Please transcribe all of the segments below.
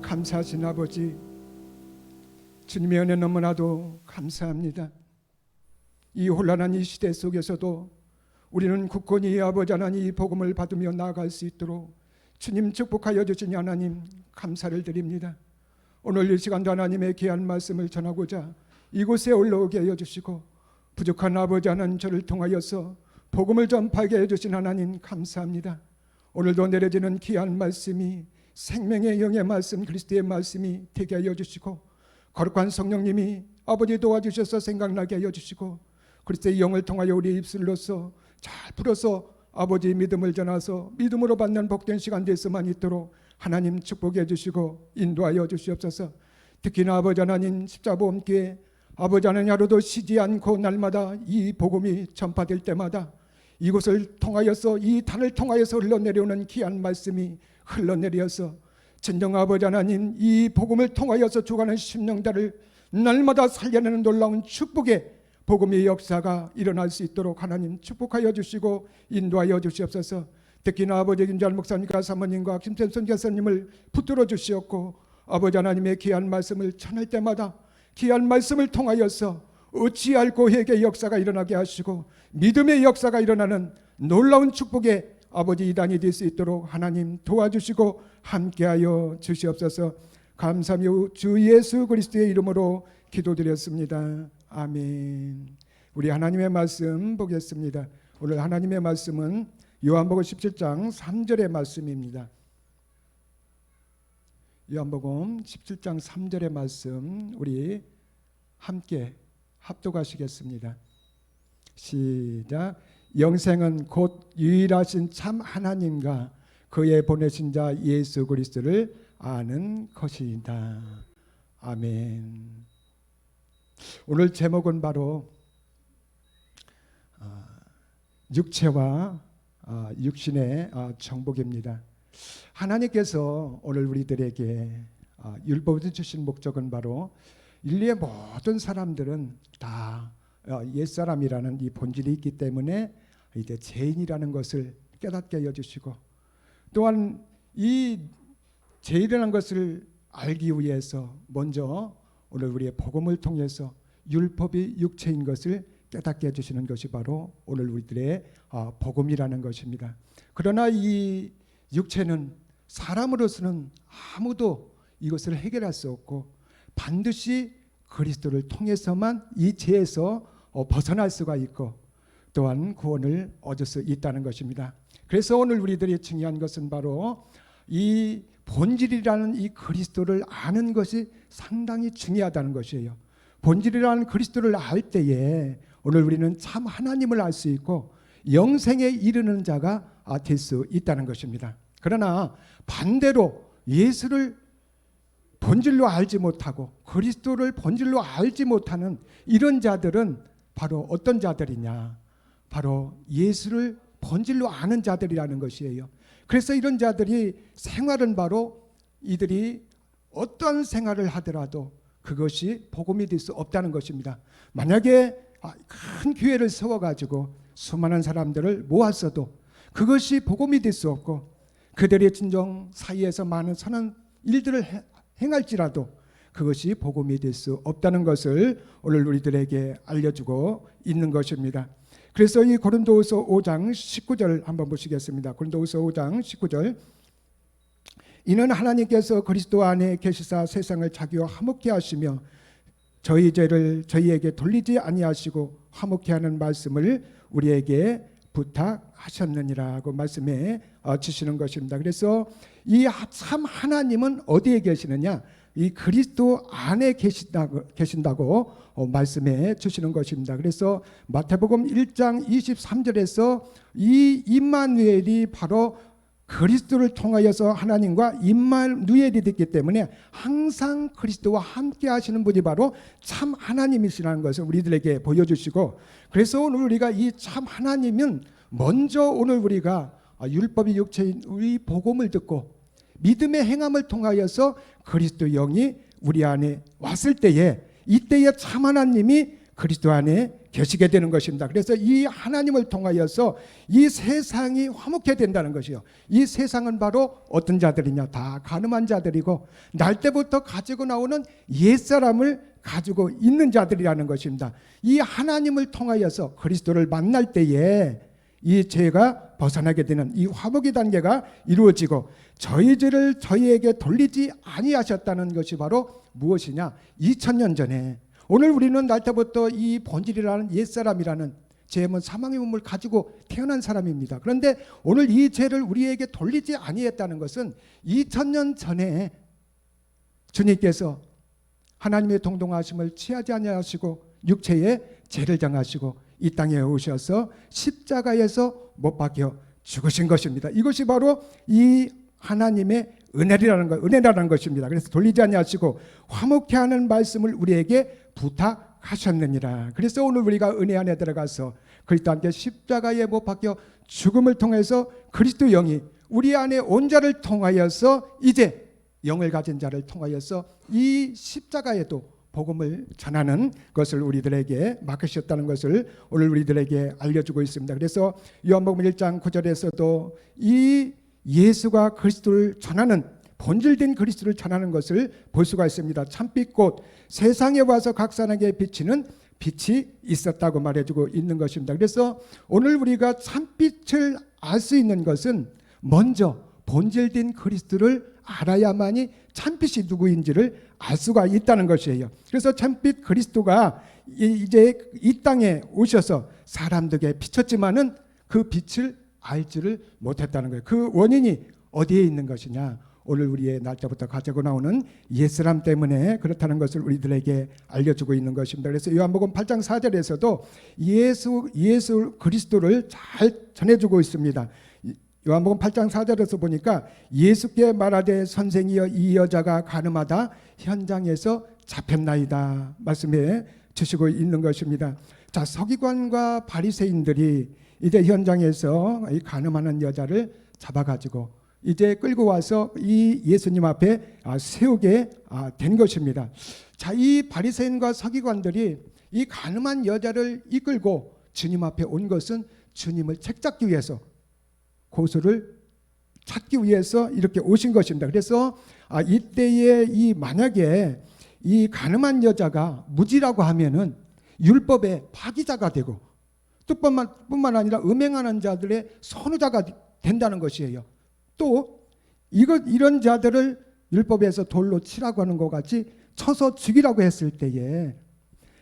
감사하신 아버지, 주님의 은혜 너무나도 감사합니다. 이 혼란한 이 시대 속에서도 우리는 굳건히 아버지 하나님 이 복음을 받으며 나아갈 수 있도록 주님 축복하여 주시니 하나님 감사를 드립니다. 오늘 이 시간도 하나님의 귀한 말씀을 전하고자 이곳에 올라오게 하여 주시고 부족한 아버지 하나님 저를 통하여서 복음을 전파하게 해주신 하나님 감사합니다. 오늘도 내려지는 귀한 말씀이 생명의 영의 말씀 그리스도의 말씀이 되게 하여 주시고 거룩한 성령님이 아버지 도와주셔서 생각나게 하여 주시고 그리스도의 영을 통하여 우리 입술로서 잘 풀어서 아버지의 믿음을 전하서 믿음으로 받는 복된 시간 될수만 있도록 하나님 축복해 주시고 인도하여 주시옵소서. 특히나 아버지 하나님 십자보험교회 아버지 하나님 하루도 쉬지 않고 날마다 이 복음이 전파될 때마다 이곳을 통하여서 이 단을 통하여서 흘러내려오는 귀한 말씀이 흘러내려서 진정 아버지 하나님 이 복음을 통하여서 주관하는 심령들을 날마다 살려내는 놀라운 축복의 복음의 역사가 일어날 수 있도록 하나님 축복하여 주시고 인도하여 주시옵소서. 특히나 아버지 김잘 목사님과 사모님과 김선선 교사님을 붙들어 주시옵고 아버지 하나님의 귀한 말씀을 전할 때마다 귀한 말씀을 통하여서 어찌할고 회개의 역사가 일어나게 하시고 믿음의 역사가 일어나는 놀라운 축복의 아버지 이단이 될 수 있도록 하나님 도와주시고 함께하여 주시옵소서. 감사하며 주 예수 그리스도의 이름으로 기도드렸습니다. 아멘. 우리 하나님의 말씀 보겠습니다. 오늘 하나님의 말씀은 요한복음 17장 3절의 말씀입니다. 요한복음 17장 3절의 말씀 우리 함께 합독하시겠습니다. 시작. 영생은 곧 유일하신 참 하나님과 그의 보내신 자 예수 그리스도를 아는 것이다. 아멘. 오늘 제목은 바로 육체와 육신의 정복입니다. 하나님께서 오늘 우리들에게 율법을 주신 목적은 바로 인류의 모든 사람들은 다 옛사람이라는 이 본질이 있기 때문에 이제 죄인이라는 것을 깨닫게 하여 주시고 또한 이 죄인이라는 것을 알기 위해서 먼저 오늘 우리의 복음을 통해서 율법이 육체인 것을 깨닫게 해주시는 것이 바로 오늘 우리들의 복음이라는 것입니다. 그러나 이 육체는 사람으로서는 아무도 이것을 해결할 수 없고 반드시 그리스도를 통해서만 이 죄에서 벗어날 수가 있고 또한 구원을 얻을 수 있다는 것입니다. 그래서 오늘 우리들이 중요한 것은 바로 이 본질이라는 이 그리스도를 아는 것이 상당히 중요하다는 것이에요. 본질이라는 그리스도를 알 때에 오늘 우리는 참 하나님을 알 수 있고 영생에 이르는 자가 될 수 있다는 것입니다. 그러나 반대로 예수를 본질로 알지 못하고 그리스도를 본질로 알지 못하는 이런 자들은 바로 어떤 자들이냐? 바로 예수를 본질로 아는 자들이라는 것이에요. 그래서 이런 자들이 생활은 바로 이들이 어떤 생활을 하더라도 그것이 복음이 될 수 없다는 것입니다. 만약에 큰 교회를 세워가지고 수많은 사람들을 모았어도 그것이 복음이 될 수 없고 그들의 진정 사이에서 많은 선한 일들을 행할지라도 그것이 복음이 될 수 없다는 것을 오늘 우리들에게 알려주고 있는 것입니다. 그래서 이 고린도후서 5장 19절 한번 보시겠습니다. 고린도후서 5장 19절. 이는 하나님께서 그리스도 안에 계시사 세상을 자기와 화목케 하시며 저희 죄를 저희에게 돌리지 아니하시고 화목케 하는 말씀을 우리에게 부탁하셨느니라고 말씀해 주시는 것입니다. 그래서 이 참 하나님은 어디에 계시느냐? 이 그리스도 안에 계신다고 말씀해 주시는 것입니다. 그래서 마태복음 1장 23절에서 이 임마누엘이 바로 그리스도를 통하여서 하나님과 임마누엘이 됐기 때문에 항상 그리스도와 함께 하시는 분이 바로 참 하나님이시라는 것을 우리들에게 보여주시고 그래서 오늘 우리가 이 참 하나님은 먼저 오늘 우리가 율법이 육체인 우리 복음을 듣고 믿음의 행함을 통하여서 그리스도 영이 우리 안에 왔을 때에 이때에 참 하나님이 그리스도 안에 계시게 되는 것입니다. 그래서 이 하나님을 통하여서 이 세상이 화목해야 된다는 것이요. 이 세상은 바로 어떤 자들이냐? 다 가늠한 자들이고 날 때부터 가지고 나오는 옛사람을 가지고 있는 자들이라는 것입니다. 이 하나님을 통하여서 그리스도를 만날 때에 이 죄가 벗어나게 되는 이 화목의 단계가 이루어지고 저희 죄를 저희에게 돌리지 아니하셨다는 것이 바로 무엇이냐? 2000년 전에 오늘 우리는 날 때부터 이 본질이라는 옛사람이라는 죄는 사망의 몸을 가지고 태어난 사람입니다. 그런데 오늘 이 죄를 우리에게 돌리지 아니했다는 것은 2000년 전에 주님께서 하나님의 동등하심을 취하지 아니하시고 육체의 죄를 정하시고 이 땅에 오셔서 십자가에서 못 박혀 죽으신 것입니다. 이것이 바로 이 하나님의 은혜라는 것입니다. 그래서 돌리지 아니하시고 화목케 하는 말씀을 우리에게 부탁하셨느니라. 그래서 오늘 우리가 은혜 안에 들어가서 그리스도 함께 십자가에 못 박혀 죽음을 통해서 그리스도 영이 우리 안에 온 자를 통하여서 이제 영을 가진 자를 통하여서 이 십자가에도 복음을 전하는 것을 우리들에게 맡기셨다는 것을 오늘 우리들에게 알려주고 있습니다. 그래서 요한복음 1장 9절에서도 이 예수가 그리스도를 전하는 본질된 그리스도를 전하는 것을 볼 수가 있습니다. 참빛꽃 세상에 와서 각산하게 비치는 빛이 있었다고 말해주고 있는 것입니다. 그래서 오늘 우리가 참빛을 알 수 있는 것은 먼저 본질된 그리스도를 알아야만이 참빛이 누구인지를 알 수가 있다는 것이에요. 그래서 참빛 그리스도가 이제 이 땅에 오셔서 사람들에게 비쳤지만은 그 빛을 알지를 못했다는 거예요. 그 원인이 어디에 있는 것이냐? 오늘 우리의 날짜부터 가지고 나오는 옛사람 때문에 그렇다는 것을 우리들에게 알려주고 있는 것입니다. 그래서 요한복음 8장 4절에서도 예수 그리스도를 잘 전해주고 있습니다. 요한복음 8장 4절에서 보니까 예수께 말하되 선생이여 이 여자가 가늠하다 현장에서 잡혔나이다 말씀해 주시고 있는 것입니다. 자, 서기관과 바리새인들이 이제 현장에서 이 가늠하는 여자를 잡아가지고 이제 끌고 와서 이 예수님 앞에 세우게 된 것입니다. 자, 이 바리새인과 서기관들이 이 가늠한 여자를 이끌고 주님 앞에 온 것은 주님을 책잡기 위해서, 고소를 찾기 위해서 이렇게 오신 것입니다. 그래서 이때에 이 만약에 이 가늠한 여자가 무지라고 하면은 율법의 파기자가 되고 뿐만 아니라 음행하는 자들의 선후자가 된다는 것이에요. 또 이런 자들을 율법에서 돌로 치라고 하는 것 같이 쳐서 죽이라고 했을 때에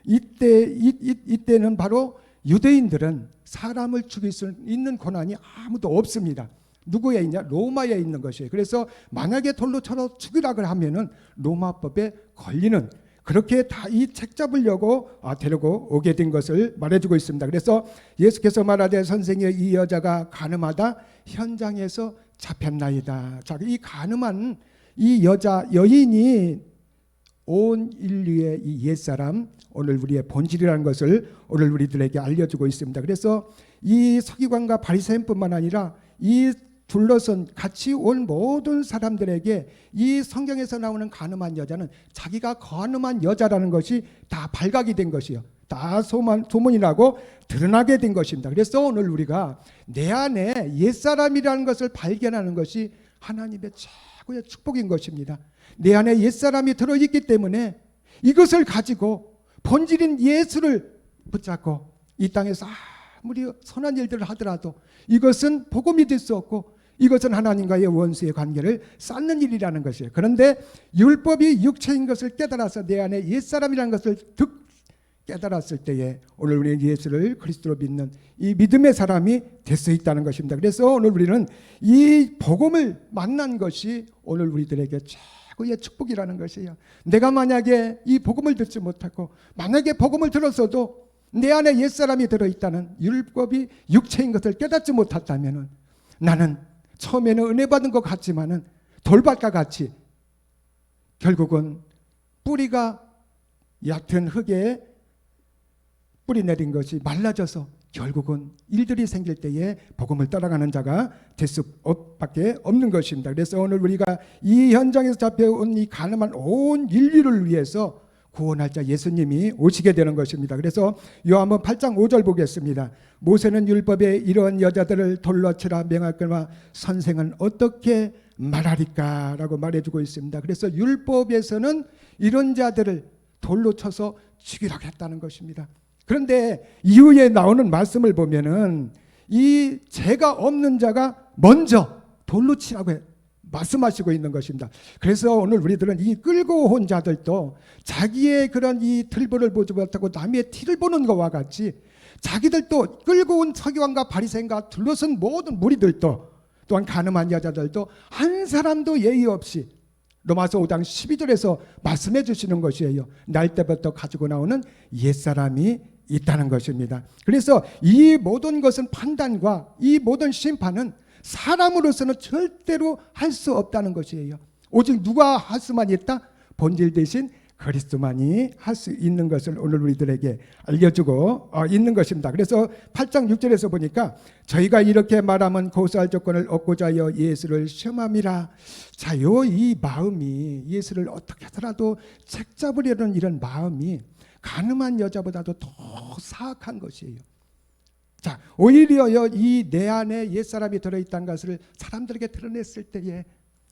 이때는 바로 유대인들은 사람을 죽일 수 있는 권한이 아무도 없습니다. 누구에 있냐? 로마에 있는 것이에요. 그래서 만약에 돌로 쳐서 죽이라고 하면은 로마법에 걸리는, 그렇게 다 이 책 잡으려고 데리고 오게 된 것을 말해주고 있습니다. 그래서 예수께서 말하되 선생이여 이 여자가 가늠하다 현장에서 잡혔나이다. 자, 이 가늠한 이 여인이 온 인류의 이 옛사람, 오늘 우리의 본질이라는 것을 오늘 우리들에게 알려주고 있습니다. 그래서 이 서기관과 바리새인뿐만 아니라 이 둘러선 같이 온 모든 사람들에게 이 성경에서 나오는 가늠한 여자는 자기가 가늠한 여자라는 것이 다 발각이 된 것이요, 다 소문이 나고 드러나게 된 것입니다. 그래서 오늘 우리가 내 안에 옛사람이라는 것을 발견하는 것이 하나님의 최고의 축복인 것입니다. 내 안에 옛사람이 들어있기 때문에 이것을 가지고 본질인 예수를 붙잡고 이 땅에서 아무리 선한 일들을 하더라도 이것은 복음이 될 수 없고 이것은 하나님과의 원수의 관계를 쌓는 일이라는 것이에요. 그런데 율법이 육체인 것을 깨달아서 내 안에 옛사람이라는 것을 깨달았을 때에 오늘 우리는 예수를 그리스도로 믿는 이 믿음의 사람이 될 수 있다는 것입니다. 그래서 오늘 우리는 이 복음을 만난 것이 오늘 우리들에게 최고의 축복이라는 것이에요. 내가 만약에 이 복음을 듣지 못하고 만약에 복음을 들었어도 내 안에 옛사람이 들어있다는 율법이 육체인 것을 깨닫지 못했다면 나는 처음에는 은혜 받은 것 같지만은 돌밭과 같이 결국은 뿌리가 얕은 흙에 뿌리 내린 것이 말라져서 결국은 일들이 생길 때에 복음을 따라가는 자가 될 수밖에 없는 것입니다. 그래서 오늘 우리가 이 현장에서 잡혀온 이 가늠한 온 인류를 위해서 구원할 자 예수님이 오시게 되는 것입니다. 그래서 요한복음 8장 5절 보겠습니다. 모세는 율법에 이러한 여자들을 돌로 치라 명하거나 선생은 어떻게 말하리까 라고 말해주고 있습니다. 그래서 율법에서는 이런 자들을 돌로 쳐서 죽이라고 했다는 것입니다. 그런데 이후에 나오는 말씀을 보면은 이 죄가 없는 자가 먼저 돌로 치라고 말씀하시고 있는 것입니다. 그래서 오늘 우리들은 이 끌고 온 자들도 자기의 그런 이 틀보를 보지 못하고 남의 티를 보는 것과 같이 자기들도 끌고 온 서기관과 바리새인과 둘러선 모든 무리들도 또한 가늠한 여자들도 한 사람도 예의 없이 로마서 5장 12절에서 말씀해 주시는 것이에요. 날 때부터 가지고 나오는 옛사람이 있다는 것입니다. 그래서 이 모든 것은 판단과 이 모든 심판은 사람으로서는 절대로 할 수 없다는 것이에요. 오직 누가 할 수만 있다? 본질 대신 그리스도만이 할 수 있는 것을 오늘 우리들에게 알려주고 있는 것입니다. 그래서 8장 6절에서 보니까 저희가 이렇게 말하면 고소할 조건을 얻고자 하여 예수를 시험함이라. 자, 이 마음이 예수를 어떻게 하더라도 책잡으려는 이런 마음이 가늠한 여자보다도 더 사악한 것이에요. 자, 오히려 이 내 안에 옛사람이 들어있다는 것을 사람들에게 드러냈을 때에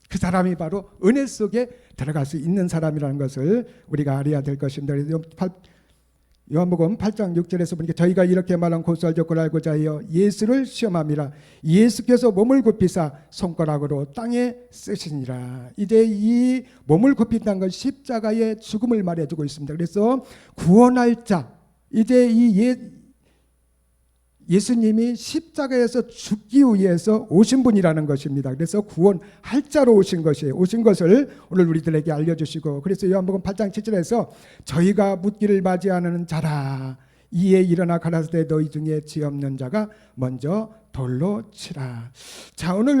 그 사람이 바로 은혜 속에 들어갈 수 있는 사람이라는 것을 우리가 알아야 될 것입니다. 요한복음 8장 6절에서 보니까 저희가 이렇게 말한 고소할 조건을 알고자 하여 예수를 시험함이라. 예수께서 몸을 굽히사 손가락으로 땅에 쓰시니라. 이제 이 몸을 굽힌다는 건 십자가의 죽음을 말해주고 있습니다. 그래서 구원할 자, 이제 이 예수님이 십자가에서 죽기 위해서 오신 분이라는 것입니다. 그래서 구원할 자로 오신 것이에요. 오신 것을 오늘 우리들에게 알려주시고, 그래서 요한복음 8장 7절에서 저희가 묻기를 맞이하는 자라. 이에 일어나 가라사대 너희 중에 죄 없는 자가 먼저 돌로 치라. 자, 오늘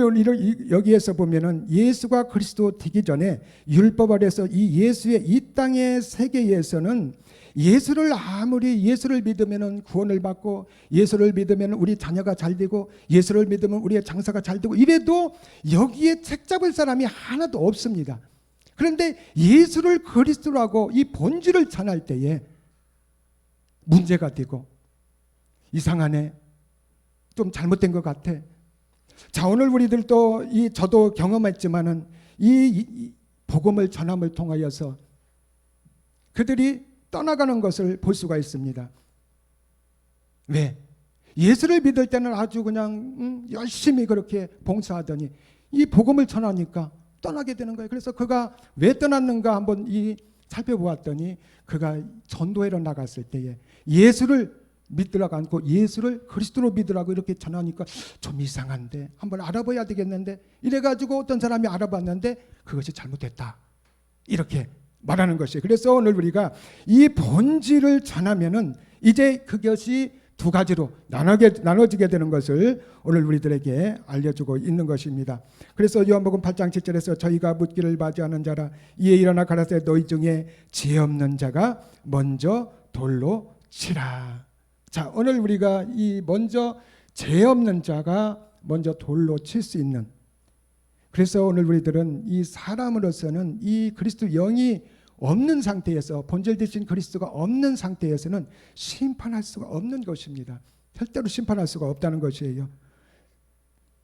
여기에서 보면은 예수가 그리스도 되기 전에 율법 아래서 이 예수의 이 땅의 세계에서는 예수를 아무리 예수를 믿으면 구원을 받고 예수를 믿으면 우리 자녀가 잘 되고 예수를 믿으면 우리의 장사가 잘 되고 이래도 여기에 책 잡을 사람이 하나도 없습니다. 그런데 예수를 그리스도라고 이 본질을 전할 때에 문제가 되고 이상하네, 좀 잘못된 것 같아. 자, 오늘 우리들도 저도 경험했지만은 이 복음을 전함을 통하여서 그들이 떠나가는 것을 볼 수가 있습니다. 왜? 예수를 믿을 때는 아주 그냥 열심히 그렇게 봉사하더니 이 복음을 전하니까 떠나게 되는 거예요. 그래서 그가 왜 떠났는가 한번 살펴보았더니 그가 전도회로 나갔을 때에 예수를 믿으라고 않고 예수를 그리스도로 믿으라고 이렇게 전하니까 좀 이상한데 한번 알아봐야 되겠는데 이래가지고 어떤 사람이 알아봤는데 그것이 잘못됐다 이렇게 말하는 것이에요. 그래서 오늘 우리가 이 본질을 전하면은 이제 그것이 두 가지로 나눠지게 되는 것을 오늘 우리들에게 알려주고 있는 것입니다. 그래서 요한복음 8장 7절에서 저희가 묻기를 맞이하는 자라. 이에 일어나 가라사대 너희 중에 죄 없는 자가 먼저 돌로 치라. 자, 오늘 우리가 이 먼저 죄 없는 자가 먼저 돌로 칠 수 있는, 그래서 오늘 우리들은 이 사람으로서는 이 그리스도 영이 없는 상태에서, 본질 되신 그리스도가 없는 상태에서는 심판할 수가 없는 것입니다. 절대로 심판할 수가 없다는 것이에요.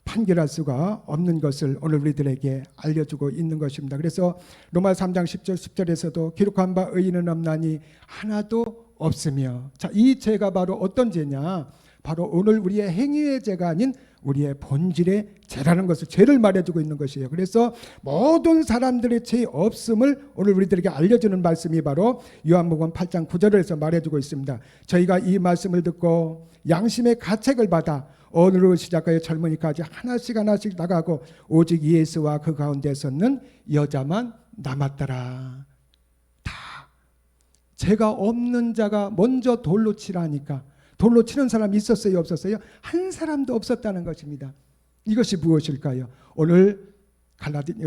판결할 수가 없는 것을 오늘 우리들에게 알려주고 있는 것입니다. 그래서 로마 3장 10절에서도 기록한 바 의인은 없나니 하나도 없으며, 자, 이 죄가 바로 어떤 죄냐? 바로 오늘 우리의 행위의 죄가 아닌 우리의 본질의 죄라는 것을, 죄를 말해주고 있는 것이에요. 그래서 모든 사람들의 죄 없음을 오늘 우리들에게 알려주는 말씀이 바로 요한복음 8장 9절에서 말해주고 있습니다. 저희가 이 말씀을 듣고 양심의 가책을 받아 어느로 시작하여 젊은이까지 하나씩 나가고 오직 예수와 그 가운데 섰는 여자만 남았더라. 다 죄가 없는 자가 먼저 돌로 치라니까 돌로 치는 사람이 있었어요, 없었어요? 한 사람도 없었다는 것입니다. 이것이 무엇일까요? 오늘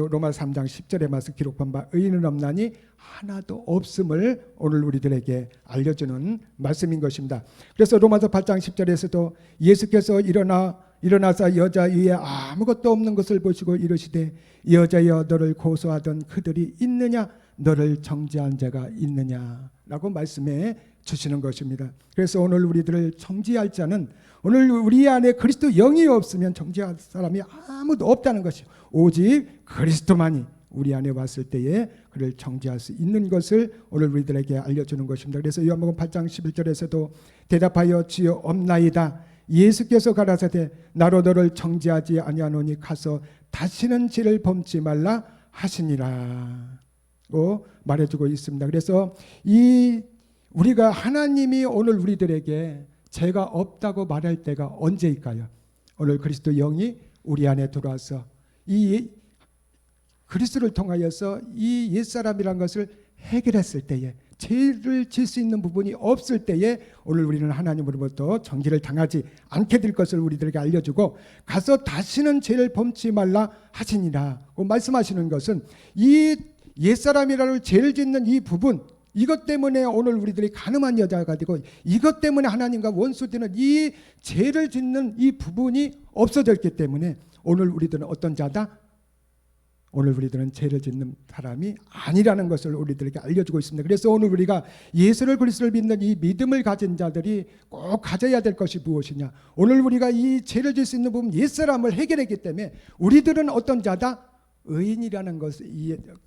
로마 3장 10절에 말씀 기록한 바 의인은 없나니 하나도 없음을 오늘 우리들에게 알려주는 말씀인 것입니다. 그래서 로마서 8장 10절에서도 예수께서 일어나서 여자 위에 아무것도 없는 것을 보시고 이르시되 여자여 너를 고소하던 그들이 있느냐? 너를 정죄한 자가 있느냐라고 말씀해 주시는 것입니다. 그래서 오늘 우리들을 정죄할 자는, 오늘 우리 안에 그리스도 영이 없으면 정죄할 사람이 아무도 없다는 것이요, 오직 그리스도만이 우리 안에 왔을 때에 그를 정죄할 수 있는 것을 오늘 우리들에게 알려주는 것입니다. 그래서 요한복음 8장 11절에서도 대답하여 주여 없나이다. 예수께서 가라사대 나로 너를 정죄하지 아니하노니 가서 다시는 죄를 범치 말라 하시니라 고 말해주고 있습니다. 그래서 우리가 하나님이 오늘 우리들에게 죄가 없다고 말할 때가 언제일까요? 오늘 그리스도 영이 우리 안에 들어와서 이 그리스도를 통하여서 이 옛사람이란 것을 해결했을 때에, 죄를 질 수 있는 부분이 없을 때에 오늘 우리는 하나님으로부터 정죄를 당하지 않게 될 것을 우리들에게 알려주고, 가서 다시는 죄를 범치 말라 하시니라 말씀하시는 것은, 이 옛사람이라는 죄를 짓는 이 부분, 이것 때문에 오늘 우리들이 간음한 여자가 되고, 이것 때문에 하나님과 원수되는 이 죄를 짓는 이 부분이 없어졌기 때문에 오늘 우리들은 어떤 자다? 오늘 우리들은 죄를 짓는 사람이 아니라는 것을 우리들에게 알려주고 있습니다. 그래서 오늘 우리가 예수를 그리스도를 믿는 이 믿음을 가진 자들이 꼭 가져야 될 것이 무엇이냐? 오늘 우리가 이 죄를 질 수 있는 부분, 옛사람을 해결했기 때문에 우리들은 어떤 자다? 의인이라는 것에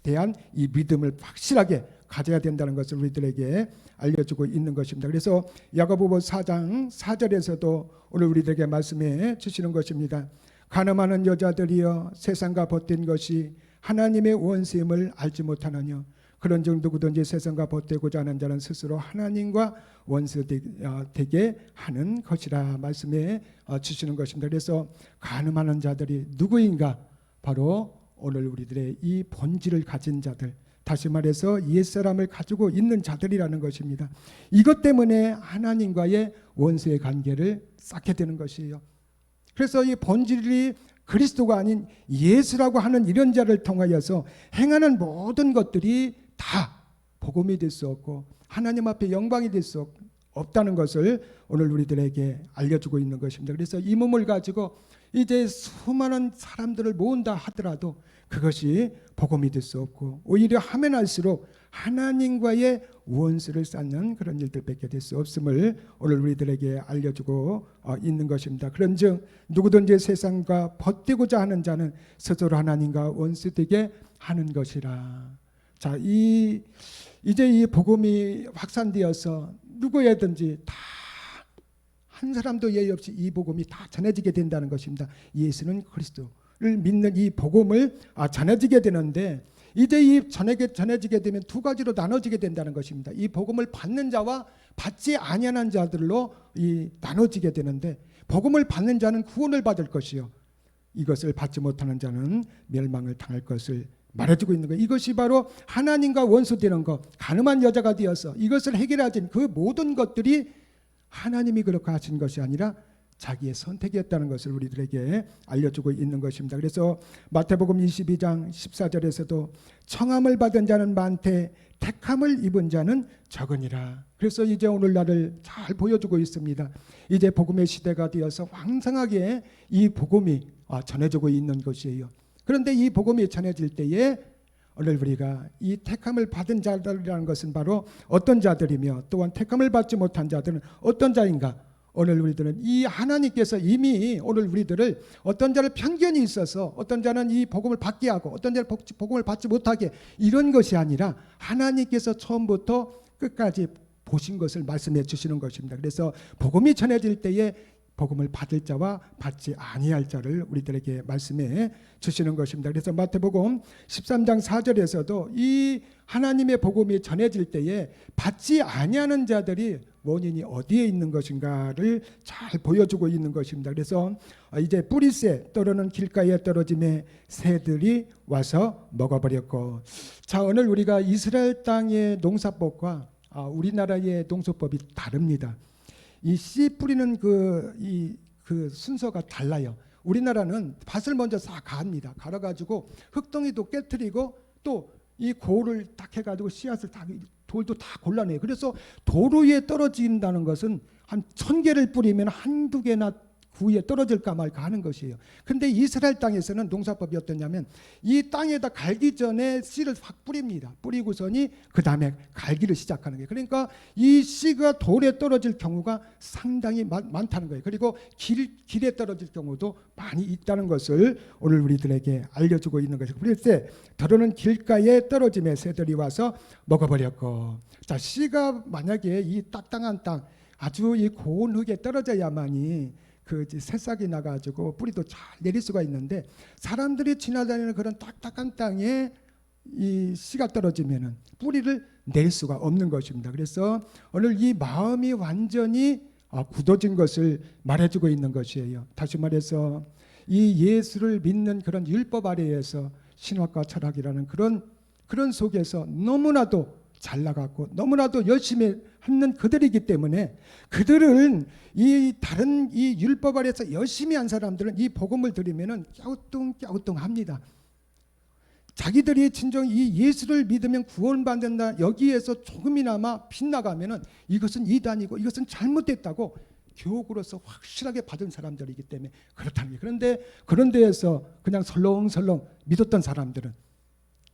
대한 이 믿음을 확실하게 가져야 된다는 것을 우리들에게 알려주고 있는 것입니다. 그래서 야고보서 4장 4절에서도 오늘 우리들에게 말씀해 주시는 것입니다. 간음하는 여자들이여 세상과 벗된 것이 하나님의 원수임을 알지 못하느냐? 그런즉 누구든지 세상과 벗되고자 하는 자는 스스로 하나님과 원수되게 하는 것이라 말씀해 주시는 것입니다. 그래서 간음하는 자들이 누구인가? 바로 오늘 우리들의 이 본질을 가진 자들, 다시 말해서 옛사람을 가지고 있는 자들이라는 것입니다. 이것 때문에 하나님과의 원수의 관계를 쌓게 되는 것이에요. 그래서 이 본질이 그리스도가 아닌 예수라고 하는 이런 자를 통하여서 행하는 모든 것들이 다 복음이 될 수 없고 하나님 앞에 영광이 될 수 없다는 것을 오늘 우리들에게 알려주고 있는 것입니다. 그래서 이 몸을 가지고 이제 수많은 사람들을 모은다 하더라도 그것이 복음이 될 수 없고, 오히려 하면 할수록 하나님과의 원수를 쌓는 그런 일들밖에 될 수 없음을 오늘 우리들에게 알려주고 있는 것입니다. 그런즉 누구든지 세상과 벗되고자 하는 자는 스스로 하나님과 원수되게 하는 것이라. 자, 이제 이 복음이 확산되어서 누구에든지 다, 한 사람도 예의 없이 이 복음이 다 전해지게 된다는 것입니다. 예수는 그리스도를 믿는 이 복음을 전해지게 되는데, 이제 이 전해지게 되면 두 가지로 나눠지게 된다는 것입니다. 이 복음을 받는 자와 받지 아니하는 자들로 나눠지게 되는데, 복음을 받는 자는 구원을 받을 것이요, 이것을 받지 못하는 자는 멸망을 당할 것을 말해주고 있는 거예요. 이것이 바로 하나님과 원수되는 것, 간음한 여자가 되어서 이것을 해결하신 그 모든 것들이 하나님이 그렇게 하신 것이 아니라 자기의 선택이었다는 것을 우리들에게 알려주고 있는 것입니다. 그래서 마태복음 22장 14절에서도 청함을 받은 자는 많되 택함을 입은 자는 적으니라. 그래서 이제 오늘날을 잘 보여주고 있습니다. 이제 복음의 시대가 되어서 왕성하게 이 복음이 전해지고 있는 것이에요. 그런데 이 복음이 전해질 때에 오늘 우리가 이 택함을 받은 자들이라는 것은 바로 어떤 자들이며, 또한 택함을 받지 못한 자들은 어떤 자인가? 오늘 우리들은 이 하나님께서 이미 오늘 우리들을, 어떤 자를 편견이 있어서 어떤 자는 이 복음을 받게 하고 어떤 자를 복음을 받지 못하게, 이런 것이 아니라 하나님께서 처음부터 끝까지 보신 것을 말씀해 주시는 것입니다. 그래서 복음이 전해질 때에 복음을 받을 자와 받지 아니할 자를 우리들에게 말씀해 주시는 것입니다. 그래서 마태복음 13장 4절에서도 이 하나님의 복음이 전해질 때에 받지 아니하는 자들이 원인이 어디에 있는 것인가를 잘 보여주고 있는 것입니다. 그래서 이제 뿌리새 떨어는 길가에 떨어짐에 새들이 와서 먹어버렸고, 자, 오늘 우리가 이스라엘 땅의 농사법과 우리나라의 농사법이 다릅니다. 이 씨 뿌리는 그 순서가 달라요. 우리나라는 밭을 먼저 싹 갑니다. 갈아가지고 흙덩이도 깨트리고 또 이 고를 딱 해가지고 씨앗을 다, 돌도 다 골라내요. 그래서 도로 위에 떨어진다는 것은 한 1000개를 뿌리면 한두 개나 후에 떨어질까 말까 하는 것이에요. 근데 이스라엘 땅에서는 농사법이 어떠냐면 이 땅에다 갈기 전에 씨를 확 뿌립니다. 뿌리고서니 그 다음에 갈기를 시작하는 거예요. 그러니까 이 씨가 돌에 떨어질 경우가 상당히 많다는 거예요. 그리고 길에 떨어질 경우도 많이 있다는 것을 오늘 우리들에게 알려주고 있는 것이고, 그래서 더러는 길가에 떨어짐에 새들이 와서 먹어버렸고, 자, 씨가 만약에 이 딱딱한 땅, 아주 이 고운 흙에 떨어져야만이 그 새싹이 나가지고 뿌리도 잘 내릴 수가 있는데, 사람들이 지나다니는 그런 딱딱한 땅에 이 씨가 떨어지면은 뿌리를 낼 수가 없는 것입니다. 그래서 오늘 이 마음이 완전히 굳어진 것을 말해주고 있는 것이에요. 다시 말해서 이 예수를 믿는 그런 율법 아래에서 신학과 철학이라는 그런 속에서 너무나도 잘 나갔고 너무나도 열심히 하는 그들이기 때문에, 그들은 이 다른 이 율법 아래에서 열심히 한 사람들은 이 복음을 들으면은 갸우뚱합니다. 자기들이 진정 이 예수를 믿으면 구원받는다, 여기에서 조금이나마 빗나가면은 이것은 이단이고 이것은 잘못됐다고 교육으로서 확실하게 받은 사람들이기 때문에 그렇다는 게. 그런데 그런 데에서 그냥 설렁설렁 믿었던 사람들은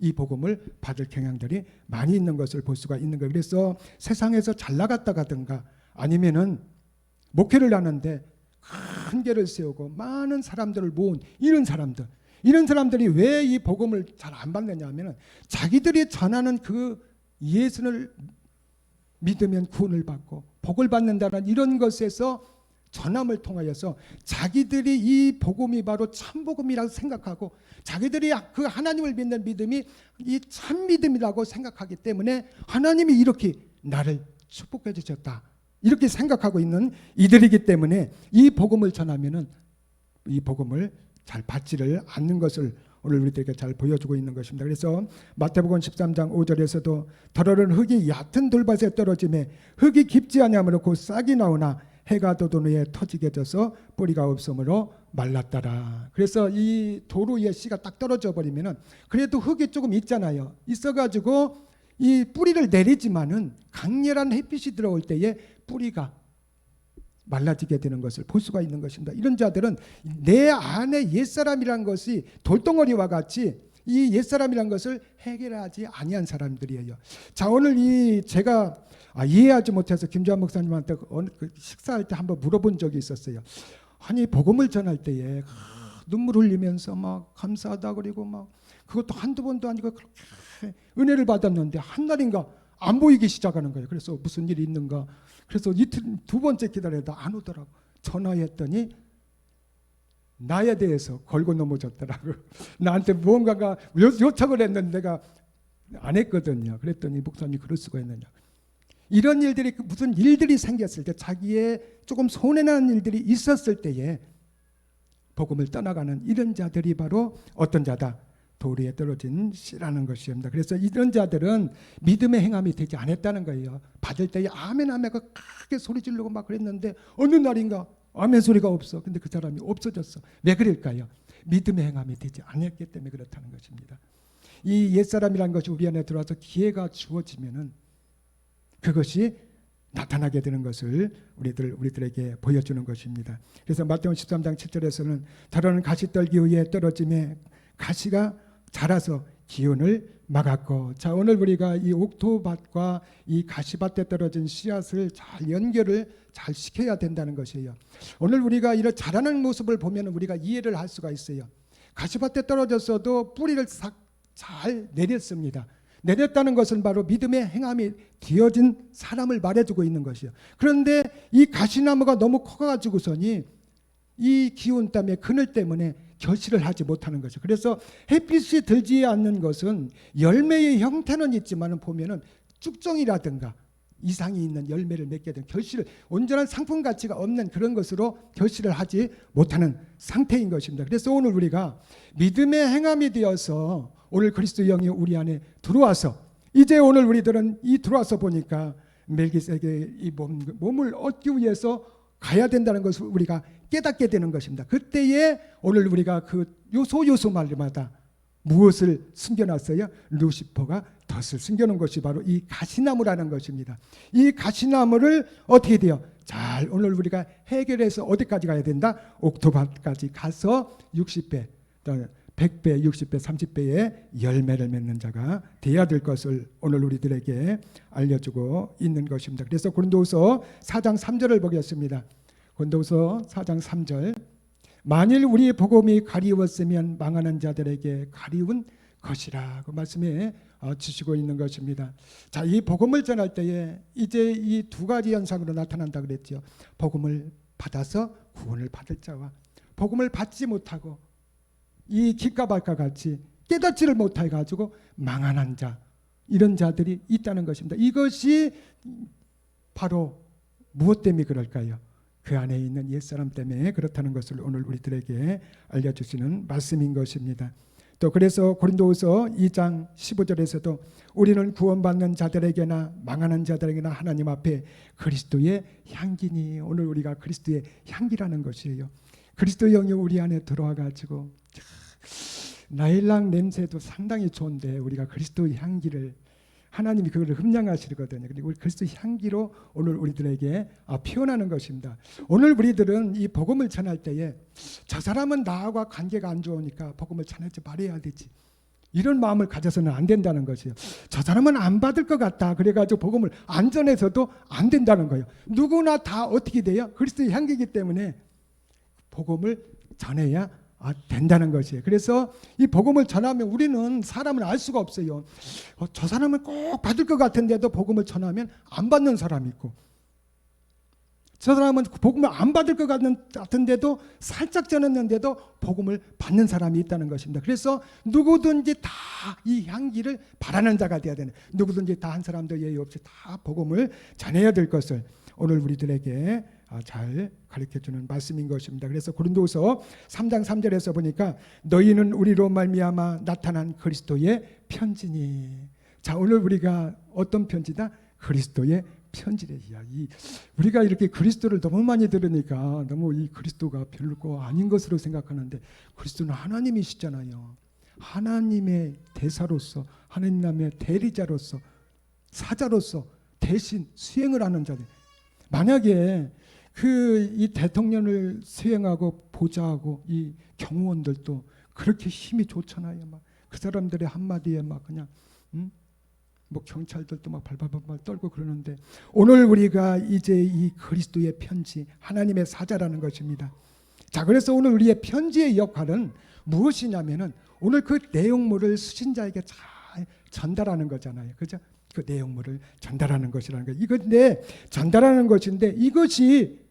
이 복음을 받을 경향들이 많이 있는 것을 볼 수가 있는 거예요. 그래서 세상에서 잘 나갔다가든가 아니면은 목회를 하는데 큰 계를 세우고 많은 사람들을 모은 이런 사람들이 왜 이 복음을 잘 안 받느냐 하면은 자기들이 전하는 그 예수를 믿으면 구원을 받고 복을 받는다는 이런 것에서 전함을 통하여서 자기들이 이 복음이 바로 참 복음이라고 생각하고, 자기들이 그 하나님을 믿는 믿음이 이 참 믿음이라고 생각하기 때문에 하나님이 이렇게 나를 축복해 주셨다 이렇게 생각하고 있는 이들이기 때문에 이 복음을 전하면은 이 복음을 잘 받지를 않는 것을 오늘 우리들에게 잘 보여주고 있는 것입니다. 그래서 마태복음 13장 5절에서도 더러는 흙이 얕은 돌밭에 떨어짐에 흙이 깊지 아니하므로 곧 싹이 나오나 해가 돋은 후에 터지게 져서 뿌리가 없으므로 말랐더라. 그래서 이 돌 위에 씨가 딱 떨어져 버리면은 그래도 흙이 조금 있잖아요. 있어가지고 이 뿌리를 내리지만은 강렬한 햇빛이 들어올 때에 뿌리가 말라지게 되는 것을 볼 수가 있는 것입니다. 이런 자들은 내 안에 옛사람이란 것이 돌덩어리와 같이 이 옛사람이란 것을 해결하지 아니한 사람들이에요. 자, 오늘 제가 이해하지 못해서 김주환 목사님한테 그 식사할 때 한번 물어본 적이 있었어요. 아니 복음을 전할 때에 눈물 흘리면서 막 감사하다 그리고 막 그것도 한두 번도 아니고 그렇게 은혜를 받았는데 한날인가 안 보이기 시작하는 거예요. 그래서 무슨 일이 있는가, 그래서 이틀 두 번째 기다려도 안 오더라고. 전화했더니 나에 대해서 걸고 넘어졌더라고. 나한테 무언가가 요청을 했는데 내가 안 했거든요. 그랬더니 목사님이 그럴 수가 있느냐. 이런 일들이 무슨 일들이 생겼을 때, 자기의 조금 손해나는 일들이 있었을 때에 복음을 떠나가는 이런 자들이 바로 어떤 자다? 돌 위에 떨어진 씨라는 것입니다. 그래서 이런 자들은 믿음의 행함이 되지 않았다는 거예요. 받을 때에 아멘 아멘가 크게 소리 지르고 막 그랬는데 어느 날인가 아멘 소리가 없어. 근데 그 사람이 없어졌어. 왜 그럴까요? 믿음의 행함이 되지 않았기 때문에 그렇다는 것입니다. 이 옛사람이라는 것이 우리 안에 들어와서 기회가 주어지면은 그것이 나타나게 되는 것을 우리들에게 보여주는 것입니다. 그래서 마태복음 13장 7절에서는 더러는 가시떨기 위에 떨어짐에 가시가 자라서 기운을 막았고, 자, 오늘 우리가 이 옥토밭과 이 가시밭에 떨어진 씨앗을 잘 연결을 잘 시켜야 된다는 것이에요. 오늘 우리가 이런 자라는 모습을 보면 우리가 이해를 할 수가 있어요. 가시밭에 떨어졌어도 뿌리를 잘 내렸습니다. 내렸다는 것은 바로 믿음의 행함이 되어진 사람을 말해주고 있는 것이에요. 그런데 이 가시나무가 너무 커가지고서니 이 기온 때문에 그늘 때문에 결실을 하지 못하는 거죠. 그래서 햇빛이 들지 않는 것은 열매의 형태는 있지만 보면은 쭉정이라든가 이상이 있는 열매를 맺게 되는, 결실을 온전한 상품 가치가 없는 그런 것으로 결실을 하지 못하는 상태인 것입니다. 그래서 오늘 우리가 믿음의 행함이 되어서 오늘 그리스도의 영이 우리 안에 들어와서, 이제 오늘 우리들은 이 들어와서 보니까 멜기세덱의 이 몸을 얻기 위해서 가야 된다는 것을 우리가 깨닫게 되는 것입니다. 그때에 오늘 우리가 그 요소마다 무엇을 숨겨놨어요? 루시퍼가 덫을 숨겨놓은 것이 바로 이 가시나무라는 것입니다. 이 가시나무를 어떻게 돼요? 잘 오늘 우리가 해결해서 어디까지 가야 된다? 옥토밭까지 가서 60배, 100배, 60배, 30배의 열매를 맺는 자가 돼야 될 것을 오늘 우리들에게 알려주고 있는 것입니다. 그래서 고린도후서 4장 3절을 보겠습니다. 고린도후서 4장 3절, 만일 우리 복음이 가리웠으면 망하는 자들에게 가리운 것이라, 그 말씀에 주시고 있는 것입니다. 자, 이 복음을 전할 때에 이제 이 두 가지 현상으로 나타난다 그랬죠. 복음을 받아서 구원을 받을 자와 복음을 받지 못하고 이 깃가발과 같이 깨닫지를 못해 가지고 망하는 자, 이런 자들이 있다는 것입니다. 이것이 바로 무엇 때문에 그럴까요? 그 안에 있는 옛사람 때문에 그렇다는 것을 오늘 우리들에게 알려주시는 말씀인 것입니다. 또 그래서 고린도후서 2장 15절에서도 우리는 구원받는 자들에게나 망하는 자들에게나 하나님 앞에 그리스도의 향기니, 오늘 우리가 그리스도의 향기라는 것이에요. 그리스도 영이 우리 안에 들어와 가지고 나일락 냄새도 상당히 좋은데 우리가 그리스도의 향기를, 하나님이 그걸 흠양하시거든요. 그리고 그리스도 향기로 오늘 우리들에게 표현하는 것입니다. 오늘 우리들은 이 복음을 전할 때에 저 사람은 나와 관계가 안 좋으니까 복음을 전하지 말아야 되지, 이런 마음을 가져서는 안 된다는 것이에요. 저 사람은 안 받을 것 같다, 그래가지고 복음을 안 전해서도 안 된다는 거예요. 누구나 다 어떻게 돼요? 그리스도의 향기이기 때문에 복음을 전해야 된다는 것이에요. 그래서 이 복음을 전하면 우리는 사람을 알 수가 없어요. 저 사람은 꼭 받을 것 같은데도 복음을 전하면 안 받는 사람이 있고, 저 사람은 복음을 안 받을 것 같은데도 살짝 전했는데도 복음을 받는 사람이 있다는 것입니다. 그래서 누구든지 다 이 향기를 바라는 자가 되어야 되는, 누구든지 다 한 사람도 예의 없이 다 복음을 전해야 될 것을 오늘 우리들에게 잘 가르쳐주는 말씀인 것입니다. 그래서 고린도후서 3장 3절에서 보니까 너희는 우리로 말미암아 나타난 그리스도의 편지니. 자, 오늘 우리가 어떤 편지다? 그리스도의 편지래. 우리가 이렇게 그리스도를 너무 많이 들으니까 너무 이 그리스도가 별거 아닌 것으로 생각하는데, 그리스도는 하나님이시잖아요. 하나님의 대사로서, 하나님의 대리자로서, 사자로서 대신 수행을 하는 자들. 만약에 이 대통령을 수행하고 보좌하고 이 경호원들도 그렇게 힘이 좋잖아요. 막 그 사람들의 한마디에 막 그냥 뭐 경찰들도 막 발발발발 떨고 그러는데, 오늘 우리가 이제 이 그리스도의 편지, 하나님의 사자라는 것입니다. 자, 그래서 오늘 우리의 편지의 역할은 무엇이냐면은 오늘 그 내용물을 수신자에게 잘 전달하는 거잖아요. 그죠? 그 내용물을 전달하는 것이라는 거예요. 이건데 전달하는 것인데 이것이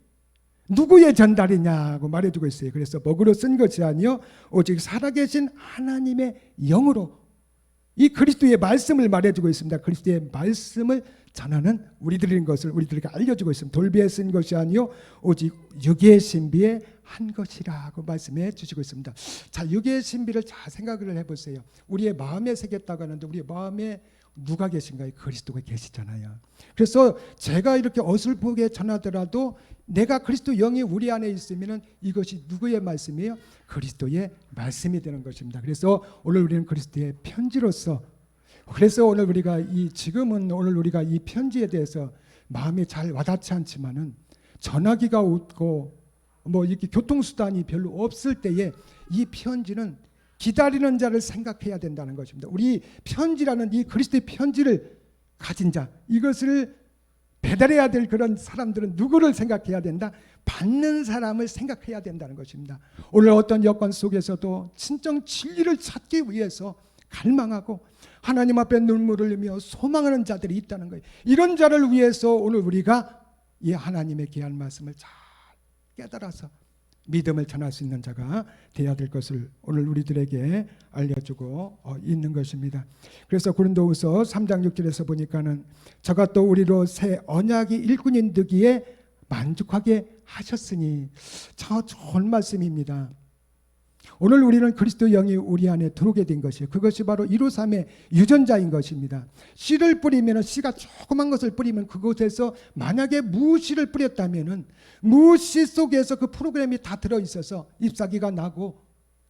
누구의 전달이냐고 말해주고 있어요. 그래서 먹으로 쓴 것이 아니요 오직 살아계신 하나님의 영으로 이 그리스도의 말씀을 말해주고 있습니다. 그리스도의 말씀을 전하는 우리들인 것을 우리들에게 알려주고 있습니다. 돌비에 쓴 것이 아니요 오직 육의 신비에 한 것이라고 말씀해 주시고 있습니다. 자, 육의 신비를 잘 생각을 해보세요. 우리의 마음에 새겼다고 하는데 우리의 마음에 누가 계신가요? 그리스도가 계시잖아요. 그래서 제가 이렇게 어설프게 전하더라도 내가 그리스도 영이 우리 안에 있으면 이것이 누구의 말씀이에요? 그리스도의 말씀이 되는 것입니다. 그래서 오늘 우리는 그리스도의 편지로서, 그래서 오늘 우리가 지금은 오늘 우리가 이 편지에 대해서 마음이 잘 와닿지 않지만은 전화기가 없고 뭐 이렇게 교통수단이 별로 없을 때에 이 편지는 기다리는 자를 생각해야 된다는 것입니다. 우리 편지라는 이 그리스도의 편지를 가진 자, 이것을 배달해야 될 그런 사람들은 누구를 생각해야 된다? 받는 사람을 생각해야 된다는 것입니다. 오늘 어떤 여건 속에서도 진정 진리를 찾기 위해서 갈망하고 하나님 앞에 눈물을 흘리며 소망하는 자들이 있다는 거예요. 이런 자를 위해서 오늘 우리가 이 하나님의 귀한 말씀을 잘 깨달아서 믿음을 전할 수 있는 자가 되어야 될 것을 오늘 우리들에게 알려주고 있는 것입니다. 그래서 고린도후서 3장 6절에서 보니까는 저가 또 우리로 새 언약이 일꾼인 되기에 만족하게 하셨으니, 저 좋은 말씀입니다. 오늘 우리는 그리스도 영이 우리 안에 들어오게 된 것이에요. 그것이 바로 153의 유전자인 것입니다. 씨를 뿌리면, 씨가 조그만 것을 뿌리면 그곳에서 만약에 무씨를 뿌렸다면 무씨 속에서 그 프로그램이 다 들어있어서 잎사귀가 나고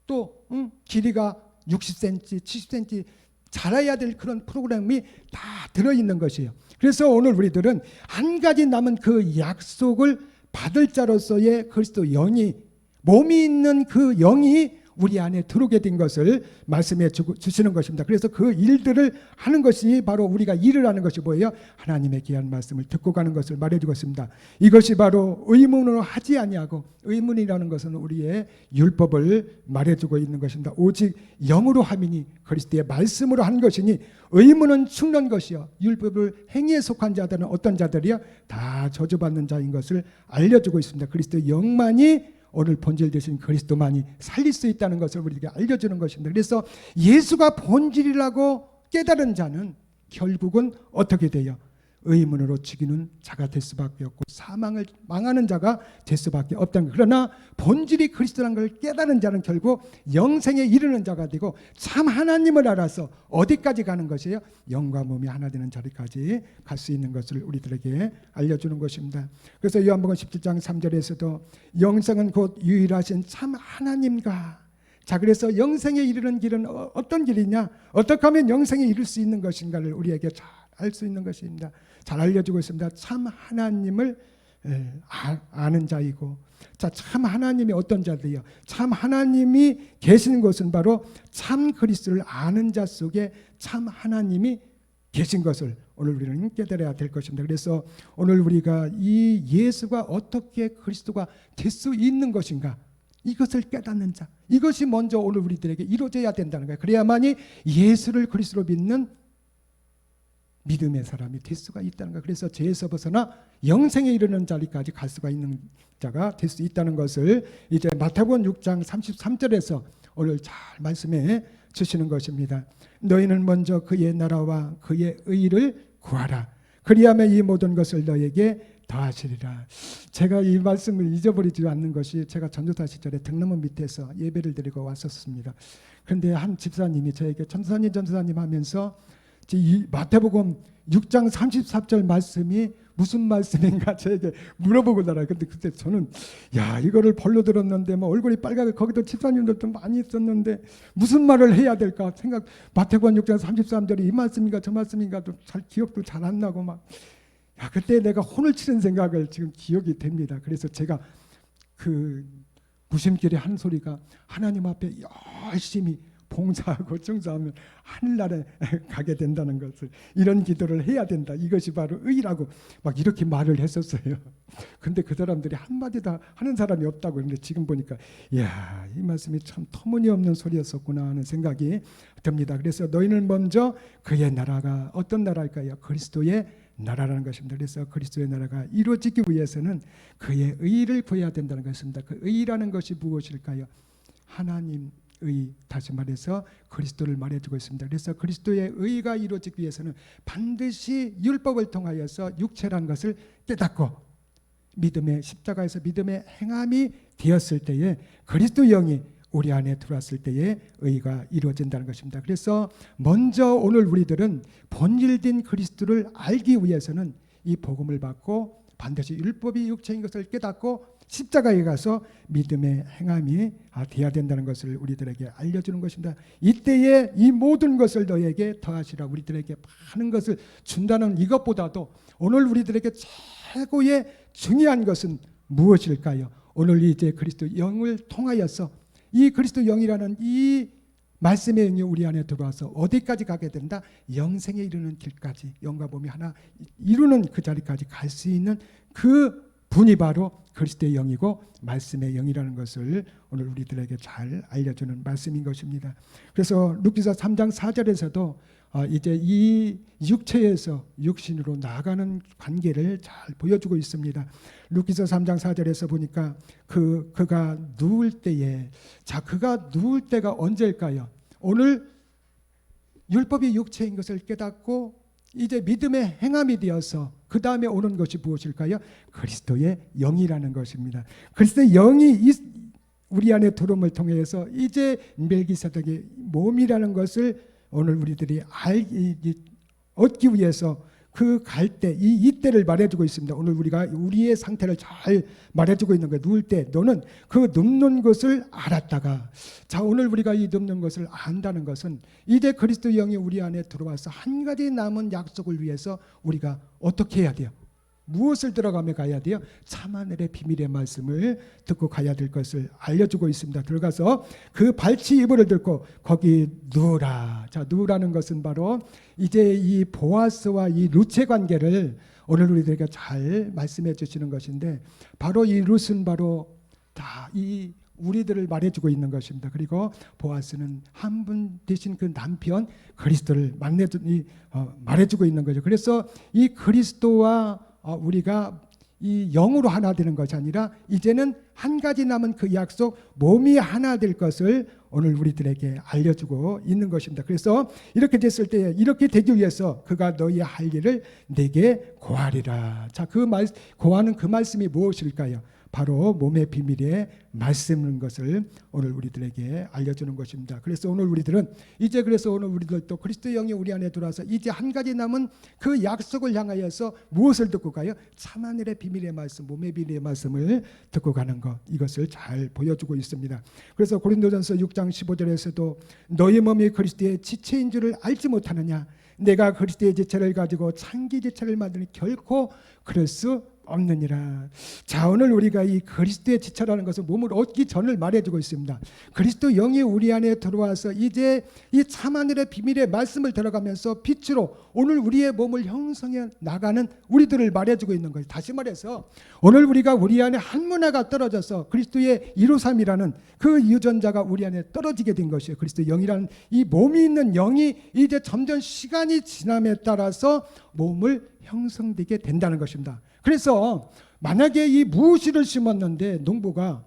또 길이가 60cm, 70cm 자라야 될 그런 프로그램이 다 들어있는 것이에요. 그래서 오늘 우리들은 한 가지 남은 그 약속을 받을 자로서의 그리스도 영이, 몸이 있는 그 영이 우리 안에 들어오게 된 것을 말씀해 주시는 것입니다. 그래서 그 일들을 하는 것이 바로 우리가 일을 하는 것이 뭐예요? 하나님의 귀한 말씀을 듣고 가는 것을 말해주고 있습니다. 이것이 바로 의문으로 하지 아니하고, 의문이라는 것은 우리의 율법을 말해주고 있는 것입니다. 오직 영으로 함이니 그리스도의 말씀으로 한 것이니 의문은 죽는 것이요 율법을 행위에 속한 자들은 어떤 자들이요? 다 저주받는 자인 것을 알려주고 있습니다. 그리스도의 영만이, 오늘 본질 되신 그리스도만이 살릴 수 있다는 것을 우리에게 알려주는 것입니다. 그래서 예수가 본질이라고 깨달은 자는 결국은 어떻게 돼요? 의문으로 죽이는 자가 될 수밖에 없고 사망을 망하는 자가 될 수밖에 없다는 것. 그러나 본질이 그리스도라는 걸 깨달은 자는 결국 영생에 이르는 자가 되고 참 하나님을 알아서 어디까지 가는 것이에요? 영과 몸이 하나 되는 자리까지 갈 수 있는 것을 우리들에게 알려주는 것입니다. 그래서 요한복음 17장 3절에서도 영생은 곧 유일하신 참 하나님과, 자, 그래서 영생에 이르는 길은 어떤 길이냐, 어떻게 하면 영생에 이를 수 있는 것인가를 우리에게 잘 알 수 있는 것입니다. 잘 알려주고 있습니다. 참 하나님을 아는 자이고, 자, 참 하나님이 어떤 자들이요? 참 하나님이 계신 곳은 바로 참 그리스도를 아는 자 속에 참 하나님이 계신 것을 오늘 우리는 깨달아야 될 것입니다. 그래서 오늘 우리가 이 예수가 어떻게 그리스도가 될 수 있는 것인가, 이것을 깨닫는 자, 이것이 먼저 오늘 우리들에게 이루어져야 된다는 거예요. 그래야만이 예수를 그리스도로 믿는 믿음의 사람이 될 수가 있다는 거예요. 그래서 죄에서 벗어나 영생에 이르는 자리까지 갈 수가 있는 자가 될 수 있다는 것을 이제 마태복음 6장 33절에서 오늘 잘 말씀해 주시는 것입니다. 너희는 먼저 그의 나라와 그의 의를 구하라. 그리하면 이 모든 것을 너에게 더하시리라. 제가 이 말씀을 잊어버리지 않는 것이, 제가 전도사 시절에 등남원 밑에서 예배를 드리고 왔었습니다. 그런데 한 집사님이 저에게 전도사님 하면서 이 마태복음 6장 34절 말씀이 무슨 말씀인가 저에게 물어보고 나라요. 근데 그때 저는 이거를 벌로 들었는데 뭐 얼굴이 빨갛게, 거기도 집사님들도 많이 있었는데 무슨 말을 해야 될까 생각, 마태복음 6장 33절이 이 말씀인가 저 말씀인가 잘 기억도 잘 안 나고 막, 그때 내가 혼을 치는 생각을 지금 기억이 됩니다. 그래서 제가 그 무심결에 한 소리가, 하나님 앞에 열심히 봉사하고 증사하면 하늘나라에 가게 된다는 것을, 이런 기도를 해야 된다, 이것이 바로 의라고 막 이렇게 말을 했었어요. 근데 그 사람들이 한마디 다 하는 사람이 없다고. 그런데 지금 보니까 이 말씀이 참 터무니없는 소리였었구나 하는 생각이 듭니다. 그래서 너희는 먼저 그의 나라가 어떤 나라일까요? 그리스도의 나라라는 것입니다. 그래서 그리스도의 나라가 이루어지기 위해서는 그의 의를 구해야 된다는 것입니다. 그 의라는 것이 무엇일까요? 하나님 의, 다시 말해서 그리스도를 말해주고 있습니다. 그래서 그리스도의 의가 이루어지기 위해서는 반드시 율법을 통하여서 육체란 것을 깨닫고 믿음의 십자가에서 믿음의 행함이 되었을 때에 그리스도 영이 우리 안에 들어왔을 때에 의가 이루어진다는 것입니다. 그래서 먼저 오늘 우리들은 본질된 그리스도를 알기 위해서는 이 복음을 받고 반드시 율법이 육체인 것을 깨닫고 십자가에 가서 믿음의 행함이 되어야 된다는 것을 우리들에게 알려주는 것입니다. 이때에 이 모든 것을 너에게 더하시라, 우리들에게 많은 것을 준다는 이것보다도 오늘 우리들에게 최고의 중요한 것은 무엇일까요? 오늘 이제 그리스도 영을 통하여서 이 그리스도 영이라는 이 말씀의 영이 우리 안에 들어와서 어디까지 가게 된다? 영생에 이르는 길까지, 영과 몸이 하나 이루는 그 자리까지 갈 수 있는 그 분이 바로 그리스도의 영이고 말씀의 영이라는 것을 오늘 우리들에게 잘 알려주는 말씀인 것입니다. 그래서 루키서 3장 4절에서도 이제 이 육체에서 육신으로 나아가는 관계를 잘 보여주고 있습니다. 루키서 3장 4절에서 보니까 그가 누울 때에, 자, 그가 누울 때가 언제일까요? 오늘 율법이 육체인 것을 깨닫고 이제 믿음의 행함이 되어서 그 다음에 오는 것이 무엇일까요? 그리스도의 영이라는 것입니다. 그리스도의 영이 우리 안에 들어옴을 통해서 이제 멜기세덱의 몸이라는 것을 오늘 우리들이 얻기 위해서 그 갈 때, 이때를 말해주고 있습니다. 오늘 우리가 우리의 상태를 잘 말해주고 있는 거예요. 누울 때 너는 그 눕는 것을 알았다가, 자, 오늘 우리가 이 눕는 것을 안다는 것은 이제 그리스도 영이 우리 안에 들어와서 한 가지 남은 약속을 위해서 우리가 어떻게 해야 돼요? 무엇을 들어가며 가야 돼요? 참하늘의 비밀의 말씀을 듣고 가야 될 것을 알려주고 있습니다. 들어가서 그 발치 이불을 들고 거기 누우라. 자, 누우라는 것은 바로 이제 이 보아스와 이 룻의 관계를 오늘 우리들에게 잘 말씀해 주시는 것인데, 바로 이 룻은 바로 다 이 우리들을 말해주고 있는 것입니다. 그리고 보아스는 한 분 되신 그 남편 그리스도를 말해주고 있는 거죠. 그래서 이 그리스도와 우리가 이 영으로 하나 되는 것이 아니라 이제는 한 가지 남은 그 약속, 몸이 하나 될 것을 오늘 우리들에게 알려주고 있는 것입니다. 그래서 이렇게 됐을 때, 이렇게 되기 위해서 그가 너희 할 일을 내게 고하리라. 자, 고하는 그 말씀이 무엇일까요? 바로 몸의 비밀의 말씀인 것을 오늘 우리들에게 알려주는 것입니다. 그래서 오늘 우리들은 오늘 우리들도 그리스도 영이 우리 안에 들어와서 이제 한 가지 남은 그 약속을 향하여서 무엇을 듣고 가요? 참하늘의 비밀의 말씀, 몸의 비밀의 말씀을 듣고 가는 것, 이것을 잘 보여주고 있습니다. 그래서 고린도전서 6장 15절에서도 너희 몸이 그리스도의 지체인 줄을 알지 못하느냐? 내가 그리스도의 지체를 가지고 창기 지체를 만드니 결코 그럴 수 없느니라. 자, 오늘 우리가 이 그리스도의 지체라는 것을 몸을 얻기 전을 말해주고 있습니다. 그리스도 영이 우리 안에 들어와서 이제 이 참하늘의 비밀의 말씀을 들어가면서 빛으로 오늘 우리의 몸을 형성해 나가는 우리들을 말해주고 있는 거예요. 다시 말해서 오늘 우리가 우리 안에 한 문화가 떨어져서 그리스도의 153이라는 그 유전자가 우리 안에 떨어지게 된 것이에요. 그리스도 영이라는 이 몸이 있는 영이 이제 점점 시간이 지남에 따라서 몸을 형성되게 된다는 것입니다. 그래서 만약에 이 무시를 심었는데 농부가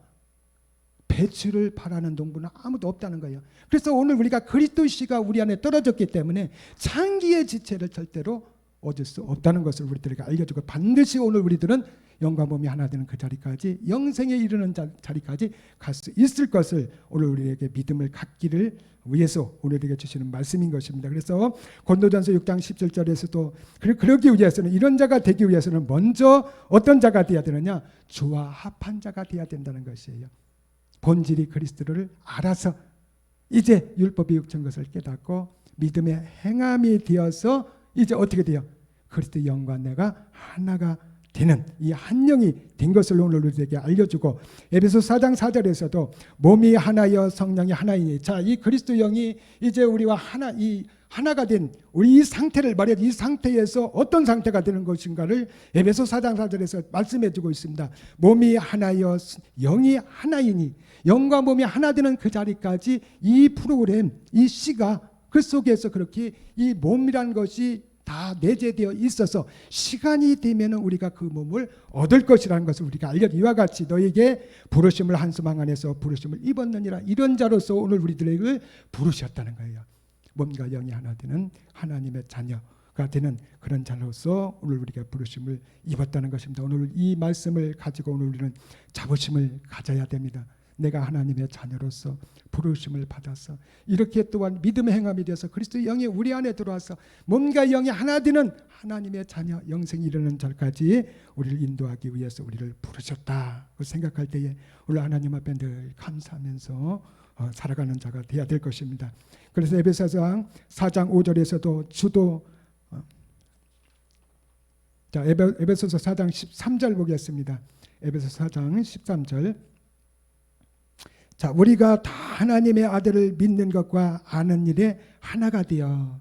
배추를 바라는 농부는 아무도 없다는 거예요. 그래서 오늘 우리가 그리스도 씨가 우리 안에 떨어졌기 때문에 창기의 지체를 절대로 얻을 수 없다는 것을 우리들에게 알려주고, 반드시 오늘 우리들은 영과 몸이 하나 되는 그 자리까지, 영생에 이르는 자리까지 갈 수 있을 것을 오늘 우리에게 믿음을 갖기를 위해서 오늘에게 주시는 말씀인 것입니다. 그래서 고린도전서 6장 17절에서도 그러기 위해서는, 이런 자가 되기 위해서는 먼저 어떤 자가 되어야 되느냐? 주와 합한 자가 되어야 된다는 것이에요. 본질이 그리스도를 알아서 이제 율법이 육체인 것을 깨닫고 믿음의 행함이 되어서 이제 어떻게 돼요? 그리스도 영과 내가 하나가 되는 이 한 영이 된 것을 오늘 우리에게 알려주고, 에베소서 4장 4절에서도 몸이 하나여 성령이 하나이니, 자, 이 그리스도 영이 이제 우리와 하나가 된 우리 이 상태를 말해요. 이 상태에서 어떤 상태가 되는 것인가를 에베소 4장 4절에서 말씀해주고 있습니다. 몸이 하나여 영이 하나이니, 영과 몸이 하나 되는 그 자리까지 이 프로그램, 이 씨가 그 속에서 그렇게 이 몸이란 것이 다 내재되어 있어서 시간이 되면 우리가 그 몸을 얻을 것이라는 것을 우리가 알려주. 이와 같이 너에게 부르심을 한수망 안에서 부르심을 입었느니라. 이런 자로서 오늘 우리들에게 부르셨다는 거예요. 몸과 영이 하나 되는 하나님의 자녀가 되는 그런 자로서 오늘 우리가 부르심을 입었다는 것입니다. 오늘 이 말씀을 가지고 오늘 우리는 자부심을 가져야 됩니다. 내가 하나님의 자녀로서 부르심을 받아서 이렇게 또한 믿음의 행함이 되어서 그리스도 영이 우리 안에 들어와서 몸과 영이 하나 되는 하나님의 자녀, 영생이 이르는 절까지 우리를 인도하기 위해서 우리를 부르셨다 그 생각할 때에 오늘 하나님 앞에 늘 감사하면서 살아가는 자가 되어야 될 것입니다. 그래서 에베소서 4장 5절에서도 주도 자, 에베소서 4장 13절 보겠습니다. 에베소서 4장 13절. 자, 우리가 다 하나님의 아들을 믿는 것과 아는 일에 하나가 되어,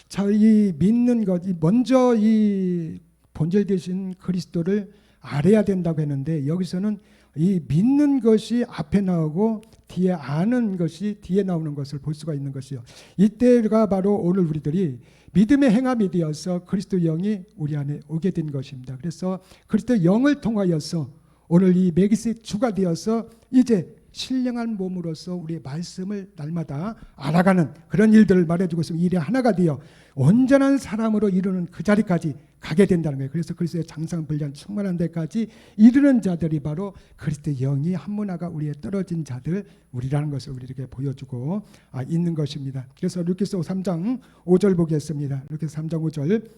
자, 이 믿는 것, 먼저 이 본질 되신 그리스도를 알아야 된다고 했는데, 여기서는 이 믿는 것이 앞에 나오고 뒤에 아는 것이 뒤에 나오는 것을 볼 수가 있는 것이요. 이때가 바로 오늘 우리들이 믿음의 행함이 되어서 그리스도 영이 우리 안에 오게 된 것입니다. 그래서 그리스도 영을 통하여서 오늘 이 메기세 주가 되어서 이제 신령한 몸으로서 우리의 말씀을 날마다 알아가는 그런 일들을 말해주고 있으면 일이 하나가 되어 온전한 사람으로 이루는 그 자리까지 가게 된다는 거예요. 그래서 그리스도의 장성분량 충만한 데까지 이르는 자들이 바로 그리스도의 영이 한 문화가 우리에 떨어진 자들 우리라는 것을 우리에게 보여주고 있는 것입니다. 그래서 루키서 3장 5절 보겠습니다. 루키서 3장 5절.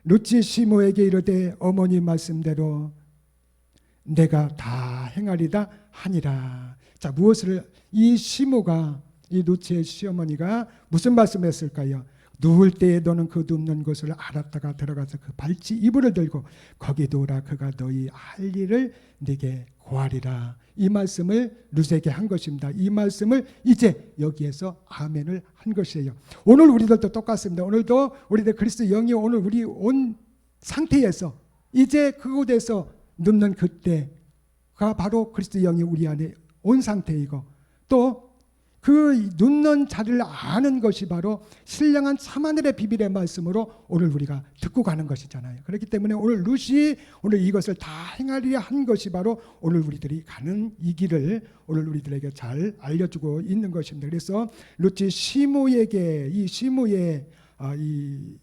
룻이 시므에게 이르되 어머니 말씀대로 내가 다 행하리다 하니라. 자, 무엇을 이 시므가 이 룻의 시어머니가 무슨 말씀을 했을까요? 누울 때에 너는 그 눕는 곳을 알았다가 들어가서 그 발치 이불을 들고 거기 누우라. 그가 너희 할 일을 네게 고하리라. 이 말씀을 룻에게 한 것입니다. 이 말씀을 이제 여기에서 아멘을 한 것이에요. 오늘 우리들도 똑같습니다. 오늘도 우리들 그리스도 영이 오늘 우리 온 상태에서 이제 그곳에서 눕는 그때가 바로 그리스도 영이 우리 안에 온 상태이고 또 그 눕는 자리를 아는 것이 바로 신령한 참하늘의 비밀의 말씀으로 오늘 우리가 듣고 가는 것이잖아요. 그렇기 때문에 오늘 룻이 오늘 이것을 다 행하리라 한 것이 바로 오늘 우리들이 가는 이 길을 오늘 우리들에게 잘 알려주고 있는 것입니다. 그래서 룻이 시므에게 이 시므의 이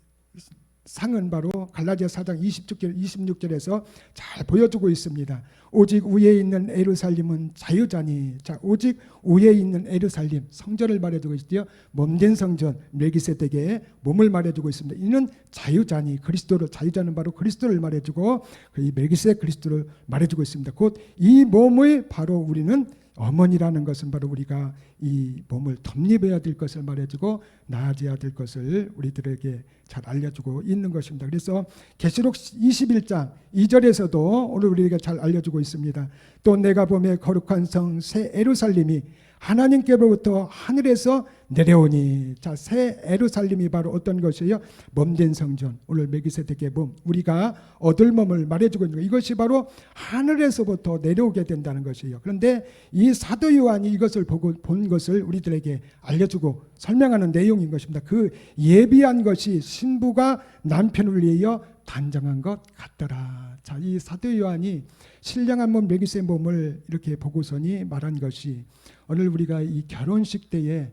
상은 바로 갈라디아 4장 26절에서 잘 보여주고 있습니다. 오직 위에 있는 예루살림은 자유자니. 자, 오직 위에 있는 예루살림 성전을 말해주고 있고요. 몸된 성전 멜기세덱의 몸을 말해주고 있습니다. 이는 자유자니 그리스도를 자유자는 바로 그리스도를 말해주고 이 멜기세덱 그리스도를 말해주고 있습니다. 곧 이 몸을 바로 우리는 어머니라는 것은 바로 우리가 이 몸을 덧입어야 될 것을 말해주고 나아져야 될 것을 우리들에게 잘 알려주고 있는 것입니다. 그래서 계시록 21장 2절에서도 오늘 우리에게 잘 알려주고 있습니다. 또 내가 보매 거룩한 성 새 예루살림이 하나님께로부터 하늘에서 내려오니. 자, 새 예루살림이 바로 어떤 것이에요? 몸된 성전, 오늘 멜기세덱의 몸, 우리가 얻을 몸을 말해주고 있는 것. 이것이 바로 하늘에서부터 내려오게 된다는 것이에요. 그런데 이 사도 요한이 이것을 보고 본 것을 우리들에게 알려주고 설명하는 내용인 것입니다. 그 예비한 것이 신부가 남편을 위하여 단정한 것 같더라. 자, 이 사도 요한이 신령한 몸 멜기세덱 몸을 이렇게 보고서니 말한 것이 오늘 우리가 이 결혼식 때에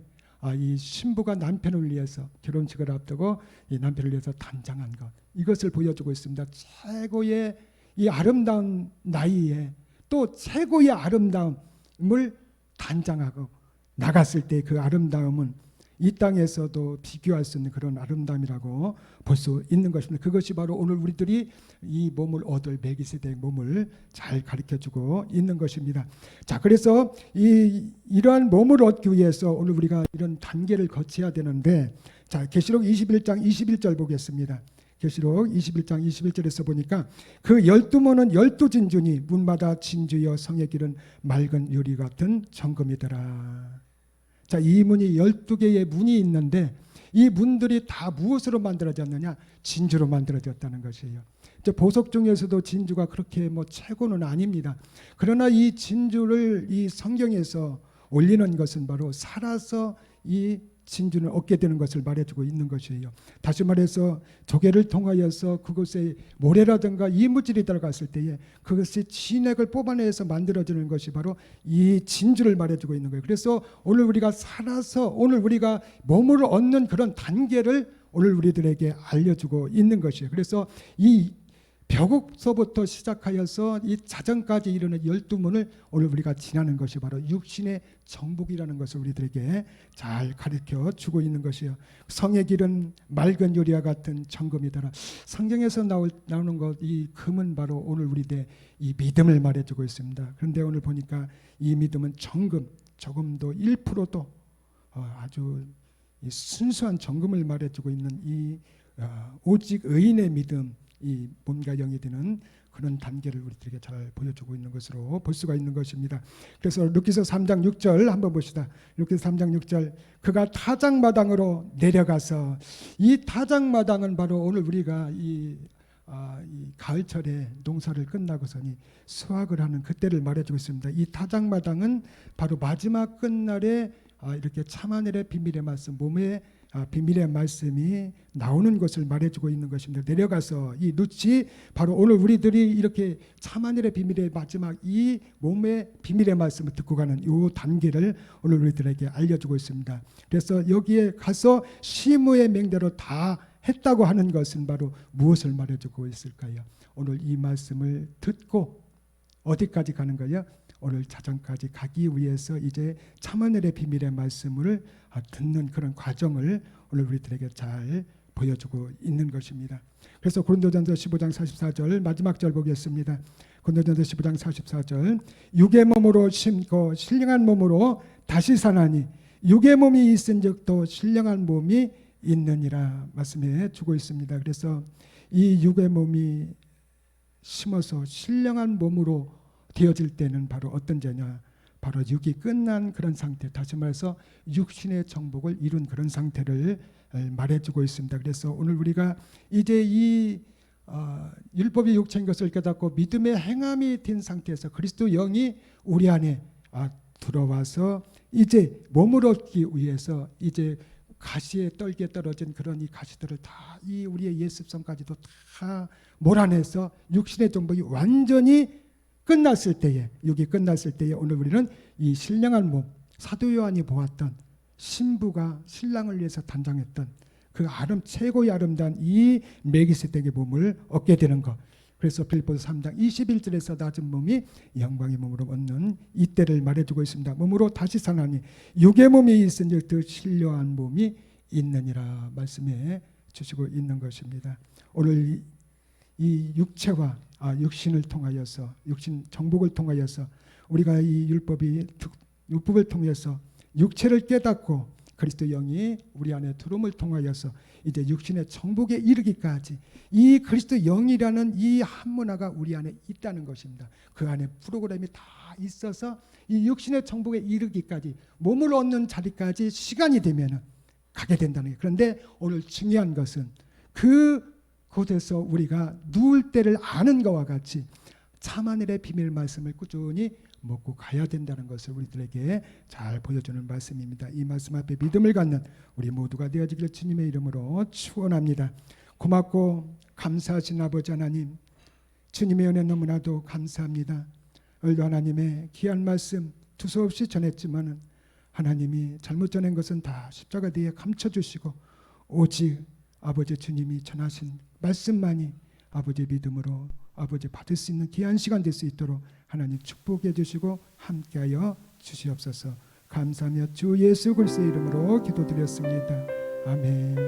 이 신부가 남편을 위해서 결혼식을 앞두고 이 남편을 위해서 단장한 것, 이것을 보여주고 있습니다. 최고의 이 아름다운 나이에 또 최고의 아름다움을 단장하고 나갔을 때 그 아름다움은 이 땅에서도 비교할 수 있는 그런 아름다움이라고 볼 수 있는 것입니다. 그것이 바로 오늘 우리들이 이 몸을 얻을 멜기세덱 몸을 잘 가르쳐주고 있는 것입니다. 자, 그래서 이러한 몸을 얻기 위해서 오늘 우리가 이런 단계를 거쳐야 되는데, 자, 계시록 21장 21절 보겠습니다. 계시록 21장 21절에서 보니까 그 12문은 12진주니 문마다 진주여 성의 길은 맑은 유리 같은 정금이더라. 자, 이 문이 12개의 문이 있는데 이 문들이 다 무엇으로 만들어졌느냐? 진주로 만들어졌다는 것이에요. 이제 보석 중에서도 진주가 그렇게 최고는 아닙니다. 그러나 이 진주를 이 성경에서 올리는 것은 바로 살아서 이 진주는 얻게 되는 것을 말해주고 있는 것이에요. 다시 말해서 조개를 통하여서 그곳에 모래라든가 이물질이 들어갔을 때에 그것이 진액을 뽑아내서 만들어지는 것이 바로 이 진주를 말해주고 있는 거예요. 그래서 오늘 우리가 살아서 오늘 우리가 몸을 얻는 그런 단계를 오늘 우리들에게 알려주고 있는 것이에요. 그래서 이 벽옥서부터 시작하여서 이 자정까지 이르는 12문을 오늘 우리가 지나는 것이 바로 육신의 정복이라는 것을 우리들에게 잘 가르쳐 주고 있는 것이에요. 성의 길은 맑은 유리와 같은 정금이더라. 성경에서 나오는 것, 이 금은 바로 오늘 우리들의 이 믿음을 말해주고 있습니다. 그런데 오늘 보니까 이 믿음은 정금, 조금도 1%도 아주 이 순수한 정금을 말해주고 있는 이 오직 의인의 믿음, 이 몸과 영이 되는 그런 단계를 우리들에게 잘 보여주고 있는 것으로 볼 수가 있는 것입니다. 그래서 룻기서 3장 6절 한번 봅시다. 룻기서 3장 6절 그가 타작마당으로 내려가서, 이 타작마당은 바로 오늘 우리가 이 가을철에 농사를 끝나고서니 수확을 하는 그때를 말해주고 있습니다. 이 타작마당은 바로 마지막 끝날에 이렇게 참하늘의 비밀의 말씀, 몸의 비밀의 말씀이 나오는 것을 말해주고 있는 것입니다. 내려가서 이 룻이 바로 오늘 우리들이 이렇게 참하늘의 비밀의 마지막 이 몸의 비밀의 말씀을 듣고 가는 이 단계를 오늘 우리들에게 알려주고 있습니다. 그래서 여기에 가서 시므의 맹대로 다 했다고 하는 것은 바로 무엇을 말해주고 있을까요? 오늘 이 말씀을 듣고 어디까지 가는 거예요? 오늘 자정까지 가기 위해서 이제 참하늘의 비밀의 말씀을 듣는 그런 과정을 오늘 우리들에게 잘 보여주고 있는 것입니다. 그래서 고린도전서 15장 44절 마지막 절 보겠습니다. 고린도전서 15장 44절 육의 몸으로 심고 신령한 몸으로 다시 사나니 육의 몸이 있은즉 또 신령한 몸이 있느니라 말씀해 주고 있습니다. 그래서 이 육의 몸이 심어서 신령한 몸으로 되어질 때는 바로 어떤 죄냐, 바로 육이 끝난 그런 상태, 다시 말해서 육신의 정복을 이룬 그런 상태를 말해주고 있습니다. 그래서 오늘 우리가 이제 이 율법이 육체인 것을 깨닫고 믿음의 행함이 된 상태에서 그리스도 영이 우리 안에 들어와서 이제 몸을 얻기 위해서 이제 가시에 떨게 떨어진 그런 이 가시들을 다 이 우리의 예습성까지도 다 몰아내서 육신의 정복이 완전히 끝났을 때에, 육이 끝났을 때에 오늘 우리는 이 신령한 몸, 사도 요한이 보았던 신부가 신랑을 위해서 단장했던 그 최고의 아름다운 이 멜기세덱의 몸을 얻게 되는 것. 그래서 빌립보서 3장 21절에서 낮은 몸이 영광의 몸으로 얻는 이때를 말해주고 있습니다. 몸으로 다시 사나니 육의 몸이 있으니 그 신령한 몸이 있느니라 말씀해 주시고 있는 것입니다. 오늘 이 육체와 육신을 통하여서 육신 정복을 통하여서 우리가 이 율법을 통해서 육체를 깨닫고 그리스도 영이 우리 안에 들어옴을 통하여서 이제 육신의 정복에 이르기까지 이 그리스도 영이라는 이 한문화가 우리 안에 있다는 것입니다. 그 안에 프로그램이 다 있어서 이 육신의 정복에 이르기까지 몸을 얻는 자리까지 시간이 되면 가게 된다는 거예요. 그런데 오늘 중요한 것은 그곳에서 우리가 누울 때를 아는 것과 같이 참하늘의 비밀 말씀을 꾸준히 먹고 가야 된다는 것을 우리들에게 잘 보여주는 말씀입니다. 이 말씀 앞에 믿음을 갖는 우리 모두가 되어지기를 주님의 이름으로 축원합니다. 고맙고 감사하신 아버지 하나님, 주님의 은혜 너무나도 감사합니다. 오늘도 하나님의 귀한 말씀 두서없이 전했지만 하나님이 잘못 전한 것은 다 십자가 뒤에 감춰주시고 오직 아버지 주님이 전하신 말씀만이 아버지 믿음으로 아버지 받을 수 있는 귀한 시간 될 수 있도록 하나님 축복해 주시고 함께하여 주시옵소서. 감사하며 주 예수 그리스도의 이름으로 기도드렸습니다. 아멘.